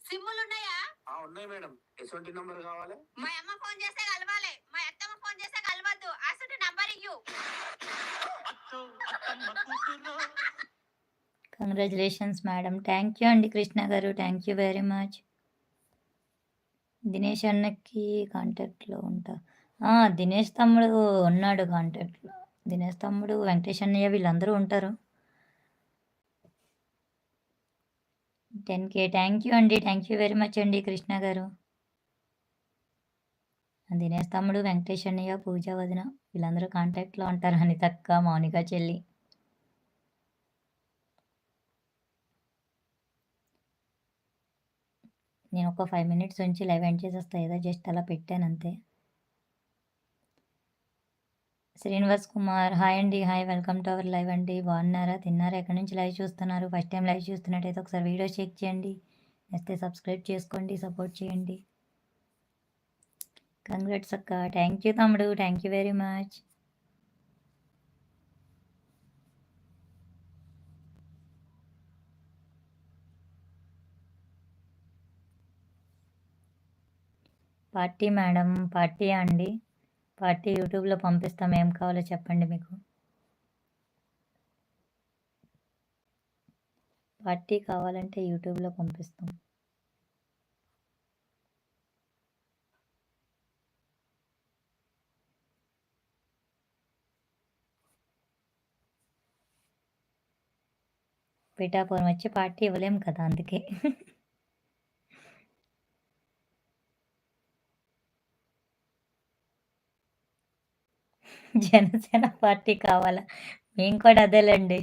సిమ్ములు ఉన్నాయా? ఉన్నాయి మేడం. ఎటువంటి నంబర్ కావాలి? మా అమ్మ ఫోన్ చేస్తే కలవాలి, మా అత్తమ్మ ఫోన్ చేస్తే కలవద్దు. అసలు నంబర్ ఇయ్యు. Congratulations madam. థ్యాంక్ యూ అండి Krishna garu, thank you very much. Dinesh అన్నకి కాంటాక్ట్లో ఉంటా. దినేష్ తమ్ముడు ఉన్నాడు కాంటాక్ట్లో. దినేష్ తమ్ముడు, వెంకటేష్ అన్నయ్య వీళ్ళందరూ ఉంటారు. 10K థ్యాంక్ యూ అండి, థ్యాంక్ యూ వెరీ మచ్ అండి కృష్ణ గారు. దినేష్ తమ్ముడు, వెంకటేష్ అన్నయ్య, పూజ వదిన వీళ్ళందరూ కాంటాక్ట్లో ఉంటారు. అనితక్క, మౌనిక చెల్లి. నేను ఒక 5 మినిట్స్ నుంచి లైవ్ ఎండ్ చేసేస్తా. ఏదో జస్ట్ అలా పెట్టాను అంతే. శ్రీనివాస్ కుమార్ హాయ్ అండి, hi, welcome to our live అండి. బాగున్నారా, తిన్నారా, ఎక్కడి నుంచి లైవ్ చూస్తున్నారు? ఫస్ట్ టైం లైవ్ చూస్తున్నట్టయితే ఒకసారి వీడియో చెక్ చేయండి, నేస్తే సబ్స్క్రైబ్ చేసుకోండి, సపోర్ట్ చేయండి. కంగ్రాట్స్ అక్క. థ్యాంక్ యూ తమ్ముడు, thank you very much. Party madam, party అండి, పార్టీ యూట్యూబ్లో పంపిస్తాం. ఏం కావాలో చెప్పండి మీకు. పార్టీ కావాలంటే యూట్యూబ్లో పంపిస్తాం. పిఠాపురం వచ్చి పార్టీ ఇవ్వలేం కదా, అందుకే. జనసేన పార్టీ కావాలా? మేము కూడా అదేలేండి.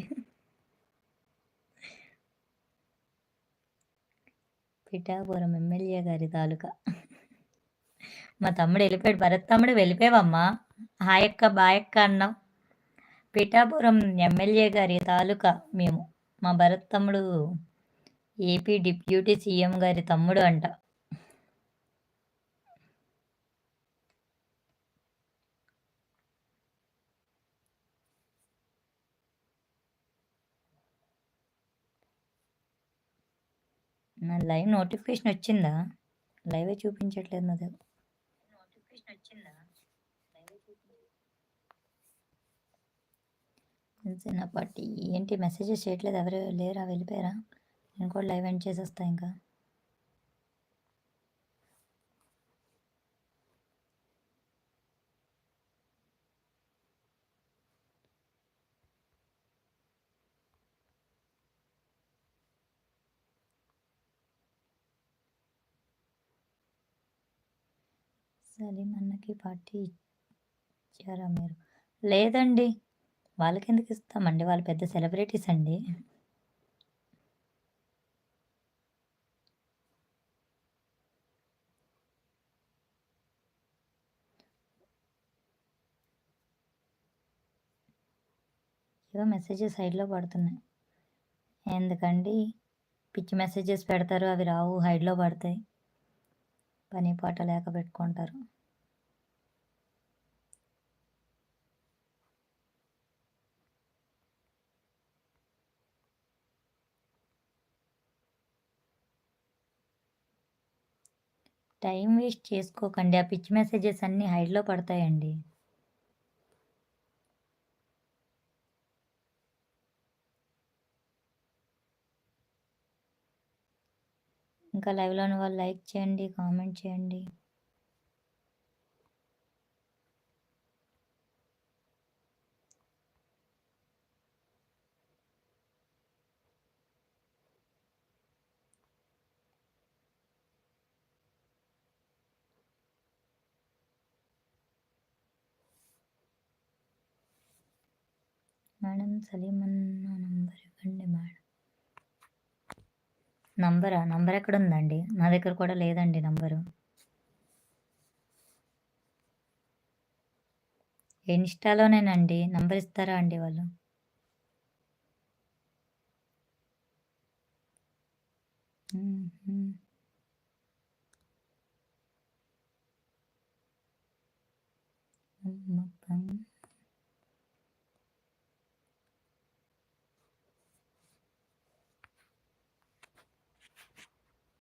పిఠాపురం ఎమ్మెల్యే గారి తాలూకా. మా తమ్ముడు వెళ్ళిపోయాడు. భరత్ తమ్ముడు వెళ్ళిపోయావమ్మా. హాయక్క, బాయక్క అన్నాం. పిఠాపురం ఎమ్మెల్యే గారి తాలూకా మేము. మా భరత్ తమ్ముడు ఏపీ డిప్యూటీ సీఎం గారి తమ్ముడు అంట. నా లైవ్ నోటిఫికేషన్ వచ్చిందా? లైవే చూపించట్లేదు నాది. నోటిఫికేషన్ వచ్చిందా? జనసేన పార్టీ ఏంటి మెసేజెస్ చేయట్లేదు? ఎవరు లేరా, వెళ్ళిపోయారా? నేను కూడా లైవ్ ఎండ్ చేసేస్తా ఇంకా. సలీం అన్నకి పార్టీ ఇచ్చారా మీరు? లేదండి, వాళ్ళకి ఎందుకు ఇస్తామండి, వాళ్ళు పెద్ద సెలబ్రిటీస్ అండి. ఏవో మెసేజెస్ హైడ్లో పడుతున్నాయి. ఎందుకండి పిచ్చి మెసేజెస్ పెడతారు, అవి రావు, హైడ్లో పడతాయి. పని పాట లేక పెట్టుకుంటారు. టైం వేస్ట్ చేసుకోకండి, ఆ పిచ్చి మెసేజెస్ అన్నీ హైడ్లో పడతాయండి. ఇంకా లైవ్లో ఉన్న వాళ్ళు లైక్ చేయండి, కామెంట్ చేయండి. మేడం సలీమన్న నంబర్ ఇవ్వండి మేడం. నంబర్ ఎక్కడ ఉందండి? నా దగ్గర కూడా లేదండి నంబరు. ఇన్స్టాలోనేనండి. నంబర్ ఇస్తారా అండి వాళ్ళు?